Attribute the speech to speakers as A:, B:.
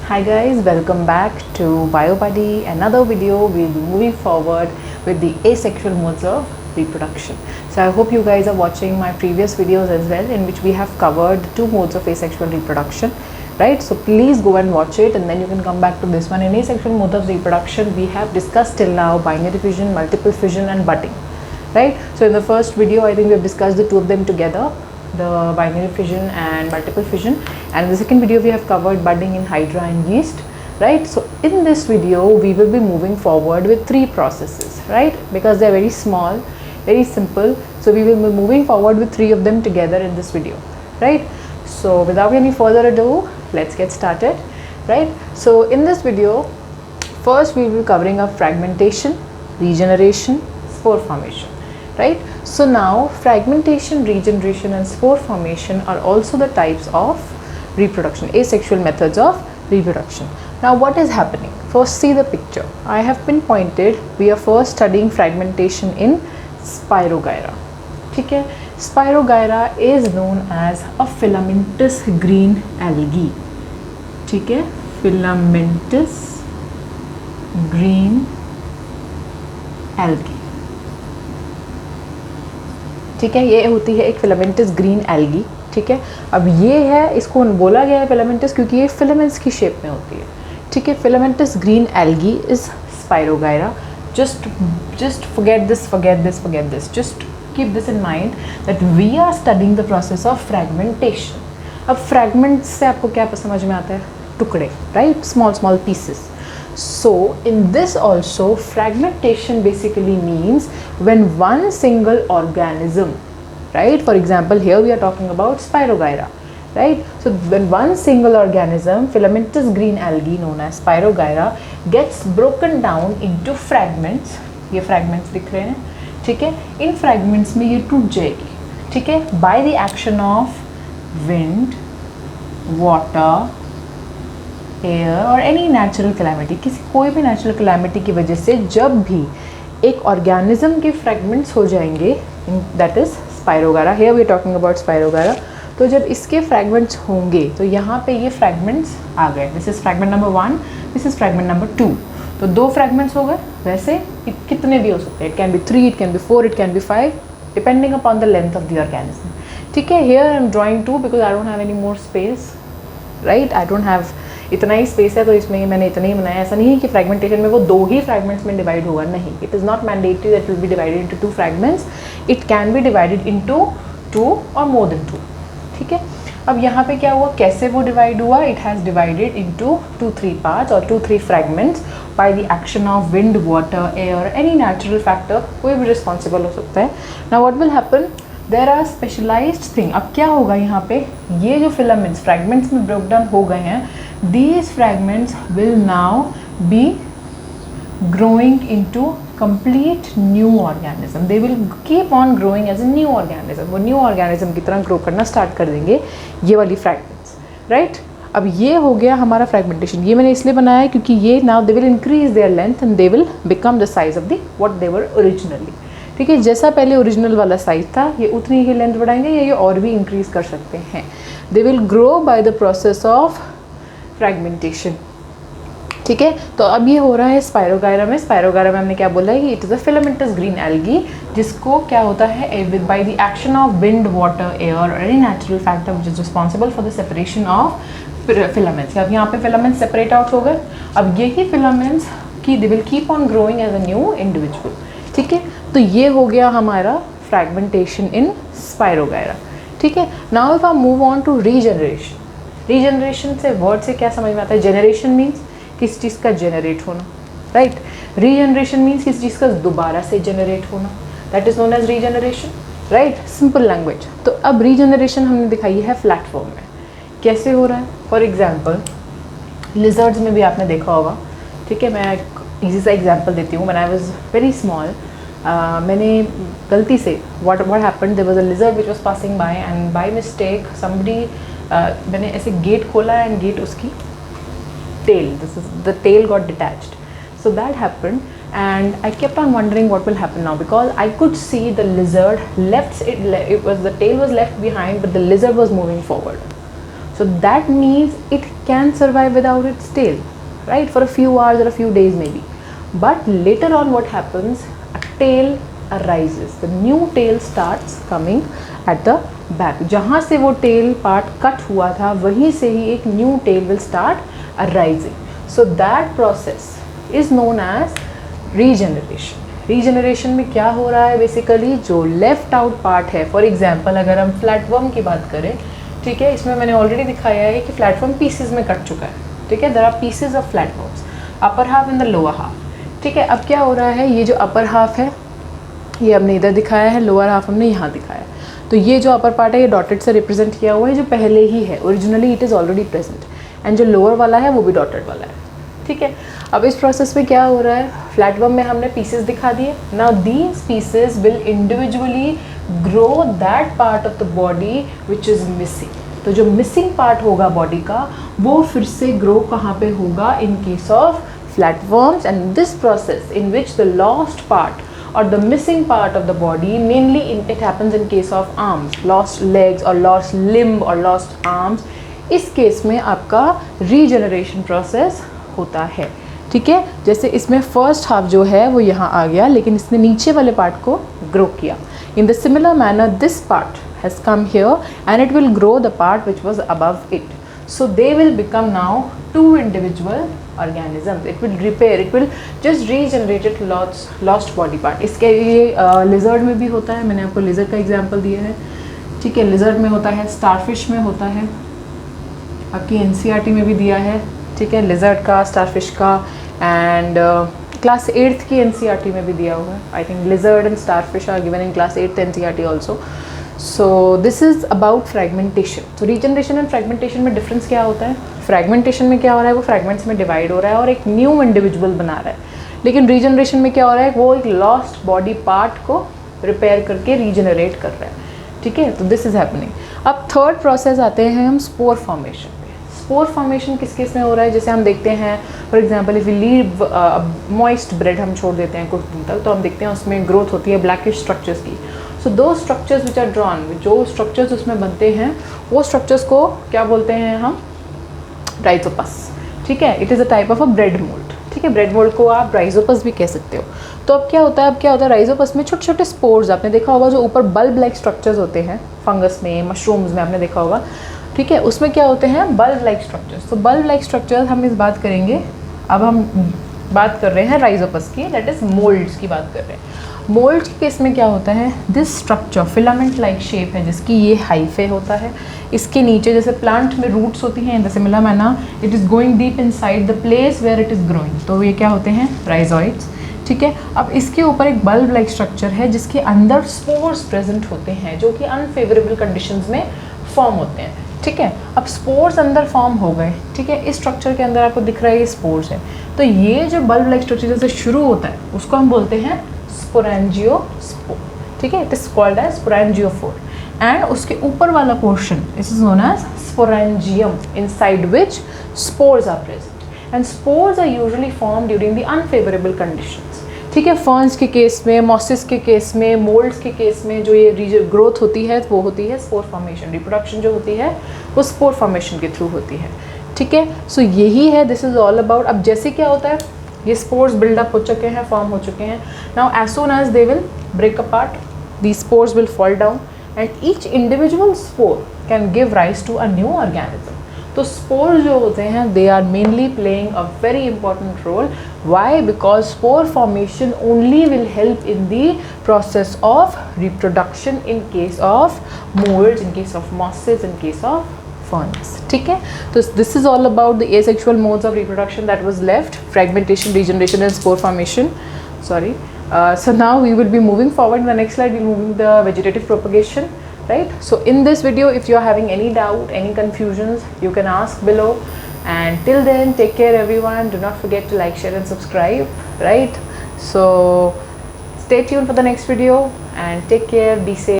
A: Hi guys, welcome back to BioBuddy. Another video. We'll be moving forward with the asexual modes of reproduction. So I hope you guys are watching my previous videos as well, in which we have covered the two modes of asexual reproduction, right? So please go and watch it, and then you can come back to this one. In asexual mode of reproduction, we have discussed till now binary fission, multiple fission and budding, right? So in the first video, I think we have discussed the two of them together, the binary fission and multiple fission, and in the second video we have covered budding in hydra and yeast, right? So in this video we will be moving forward with three processes, right? Because they are very small, very simple, so we will be moving forward with three of them together in this video, right? So without any further ado, let's get started, right? So in this video, first we will be covering up fragmentation, regeneration, spore formation, right? So now fragmentation, regeneration and spore formation are also the types of reproduction, asexual methods of reproduction. Now what is happening? First see the picture. I have pinpointed, we are first studying fragmentation in Spirogyra. Okay? Spirogyra is known as a filamentous green algae. Okay? Filamentous green algae. ठीक है, ये होती है एक filamentous green algae. ठीक है, अब ये है, इसको बोला गया है फिलामेंटस क्योंकि ये फिलामेंट्स की शेप में होती है. ठीक है, filamentous green algae is spirogyra. just forget this, just keep this in mind that we are studying the process of fragmentation. अब फ्रैगमेंट से आपको क्या समझ में आता है? टुकड़े, right? Small pieces. So in this also, fragmentation basically means when one single organism, right? For example, here we are talking about Spirogyra, right? So when one single organism, filamentous green algae known as Spirogyra, gets broken down into fragments, ये fragments दिख रहे हैं, ठीक है? इन fragments में ये टूट जाएगी, ठीक है? By the action of wind, water, air और एनी नेचुरल कैलामिटी, कोई भी नेचुरल कैलामिटी की वजह से जब भी एक ऑर्गेनिज्म के फ्रैगमेंट्स हो जाएंगे, that is spirogyra, here we are talking about spirogyra, तो जब इसके फ्रैगमेंट्स होंगे तो यहाँ पे ये फ्रैगमेंट्स आ गए. This is fragment number 1, this is fragment number 2. तो दो फ्रैगमेंट्स हो गए. वैसे कितने भी हो सकते हैं, it can be 3, it can be 4, it can be 5, depending upon the length of the organism. ठीक है, here I am drawing 2 because I don't have any more space, right? I don't have, इतना ही space है तो इसमें मैंने इतना ही बनाया. ऐसा नहीं है कि फ्रैगमेंटेशन में वो दो ही फ्रैगमेंट्स में डिवाइड होगा, नहीं. It is not mandatory that will be divided into 2 fragments. It can be divided into 2 और मोर देन 2. ठीक है, अब यहाँ पे क्या हुआ, कैसे वो डिवाइड हुआ? It has divided into 2-3 parts और 2-3 fragments by the action of wind, water, air, any natural factor, कोई भी रिस्पॉन्सिबल हो सकता है. Now what will happen, there are specialised thing. अब क्या होगा यहाँ पे, ये जो फिलामेंट्स फ्रैगमेंट्स में ब्रेक डाउन हो गए हैं, these fragments will now be growing into complete new organism. They will keep on growing as a new organism. वो new organism की तरह grow करना start कर देंगे ये वाली fragments, right? अब ये हो गया हमारा fragmentation. ये मैंने इसलिए बनाया है क्योंकि ये now they will increase their length and they will become the size of the what they were originally. ठीक है, जैसा पहले ओरिजिनल वाला साइज था, ये उतनी ही लेंथ बढ़ाएंगे या ये और भी इंक्रीज कर सकते हैं. They will grow by the process of fragmentation. ठीक है, तो अब ये हो रहा है स्पायरोगायरा में. स्पायरोगायरा में हमने क्या बोला है कि it is a filamentous green algae, जिसको क्या होता है, with by the action of wind, water, air और any natural factor which is responsible for the separation of filaments. अब यहाँ पे फिलामेंट्स सेपरेट आउट हो गए. अब यही फिलामेंट्स की they will keep on growing as a new individual. ठीक है, तो ये हो गया हमारा फ्रैगमेंटेशन इन स्पायरोगायरा. ठीक है, now if I move on to regeneration. Regeneration से वर्ड से क्या समझ में आता है? जनरेशन मीन्स किस चीज़ का जनरेट होना, राइट? रीजनरेशन मीन्स किस चीज़ का दोबारा से जनरेट होना, that is known as regeneration, right? Simple language. तो अब रीजनरेशन हमने दिखाई है फ्लैट फॉर्म में. कैसे हो रहा है? फॉर एग्जाम्पल लिजर्ड्स में भी आपने देखा होगा. ठीक है, मैं एक ईजी सा एग्जाम्पल देती हूँ. When I was very small, मैंने गलती से what happened, there was a lizard which was passing by and by mistake somebody, मैंने ऐसे गेट खोला एंड गेट उसकी tail, this is the tail got detached. So that happened and I kept on wondering what will happen now, because I could see the lizard left, it was the tail was left behind but the lizard was moving forward. So that means it can survive without its tail, right, for a few hours or a few days maybe. But later on what happens, a tail arises, the new tail starts coming at the back. जहाँ से वो tail part cut हुआ था वहीं से ही एक new tail will start arising. So that process is known as regeneration. Regeneration में क्या हो रहा है, बेसिकली जो लेफ्ट आउट पार्ट है, फॉर एग्जांपल अगर हम फ्लैटवर्म की बात करें, ठीक है, इसमें मैंने ऑलरेडी दिखाया है कि फ्लैटवर्म पीसेस में कट चुका है, ठीक है, there are pieces of flatworms, upper half and the lower half, ठीक है। अब क्या हो रहा है, ये जो अपर हाफ है ये हमने इधर दिखाया है, लोअर हाफ हमने यहाँ दिखाया है। तो ये जो अपर पार्ट है ये डॉटेड से रिप्रेजेंट किया हुआ है, जो पहले ही है, originally it is already present, and जो लोअर वाला है वो भी डॉटेड वाला है, ठीक है। अब इस प्रोसेस में क्या हो रहा है, फ्लैटवर्म में हमने पीसेस दिखा दिए। Now these pieces will individually grow that part of the body which is missing. तो जो मिसिंग पार्ट होगा बॉडी का वो फिर से ग्रो कहाँ पे होगा, in case of flatworms, and this process in which the lost part or the missing part of the body, mainly it happens in case of arms, lost legs or lost limb or lost arms, इस case में आपका regeneration process होता है, ठीक है। जैसे इसमें first half जो है वो यहाँ आ गया, लेकिन इसने नीचे वाले पार्ट को ग्रो किया। इन the similar manner this part has come here and it will grow the part which was above it, so they will become now two individual organisms. It will repair, it will just regenerate it lost body part. इसके ये lizard में भी होता है, मैंने आपको lizard का example दिया है, ठीक है। lizard में होता है, starfish में होता है, आपकी NCERT में भी दिया है, ठीक है, lizard का, starfish का, एंड क्लास 8th की NCERT में भी दिया हुआ है। I think lizard and starfish are given in class 8th NCERT also. So this is about fragmentation. So regeneration and fragmentation में difference क्या होता है, fragmentation में क्या हो रहा है, वो fragments में divide हो रहा है और एक new individual बना रहा है, लेकिन regeneration में क्या हो रहा है, वो एक lost body part को repair करके regenerate कर रहा है, ठीक है। तो this is happening. अब third process आते हैं हम spore formation पे। spore formation किस केस में हो रहा है, जैसे हम देखते हैं for example if we leave moist bread हम छोड़ देते हैं कुछ दिन तक, तो हम देखते हैं उसमें growth होती है blackish structures की। सो दो स्ट्रक्चर्स विच आर ड्रॉन, जो स्ट्रक्चर्स उसमें बनते हैं वो स्ट्रक्चर्स को क्या बोलते हैं हम, राइजोपस, ठीक है। It is a type of a bread mould, ठीक है। ब्रेड मोल्ड को आप राइजोपस भी कह सकते हो। तो अब क्या होता है, राइजोपस में छोटे छोटे स्पोर्स, आपने देखा होगा जो ऊपर बल्ब लाइक स्ट्रक्चर्स होते हैं, फंगस में, मशरूम्स में आपने देखा होगा, ठीक है, उसमें क्या होते हैं, बल्ब लाइक स्ट्रक्चर्स। तो बल्ब लाइक स्ट्रक्चर्स हम इस बात करेंगे, अब हम बात कर रहे हैं राइजोपस की, दैट इज़ मोल्ड्स की बात कर रहे हैं। मोल्ड के केस में क्या होता है, this structure filament like shape है जिसकी ये हाइफे होता है, इसके नीचे जैसे प्लांट में रूट्स होती हैं, in the similar manner it is going deep inside the place where it is growing, तो ये क्या होते हैं, राइजोइड्स, ठीक है। अब इसके ऊपर एक बल्ब लाइक स्ट्रक्चर है जिसके अंदर स्पोर्स प्रेजेंट होते हैं जो कि अनफेवरेबल कंडीशंस में फॉर्म होते हैं, ठीक है। अब स्पोर्स अंदर फॉर्म हो गए, ठीक है, इस स्ट्रक्चर के अंदर आपको दिख रहा है ये स्पोर्स है। तो ये जो बल्ब लाइक स्ट्रक्चर जैसे शुरू होता है उसको हम बोलते हैं स्पोरेंजियोस्पोर, ठीक है, it is called as sporangiophore, and उसके ऊपर वाला portion it is known as sporangium, inside which spores are present, and spores are usually form during the unfavourable conditions, ठीक है। फर्न्स के केस में, मॉसिस के केस में, मोल्ड्स के केस में जो ये ग्रोथ होती है वो होती है स्पोर फॉर्मेशन, रिप्रोडक्शन जो होती है वो स्पोर फॉर्मेशन के थ्रू होती है, ठीक है। सो यही है, दिस इज ऑल अबाउट। अब जैसे क्या होता है, ये स्पोर्स बिल्डअप हो चुके हैं, फॉर्म हो चुके हैं, now as soon as they will break apart, these spores will fall down and each individual spore can give rise to a new organism. तो spores जो होते हैं they are mainly playing a very important role. Why? Because spore formation only will help in the process of reproduction in case of molds, in case of mosses, in case of ferns, ठीक है। तो this is all about the asexual modes of reproduction that was left, fragmentation, regeneration and spore formation, sorry. So now we will be moving forward. In the next slide we'll move the vegetative propagation, right? So in this video if you are having any doubt, any confusions, you can ask below, and till then take care everyone. Do not forget to like, share and subscribe, right? So stay tuned for the next video and take care, be safe.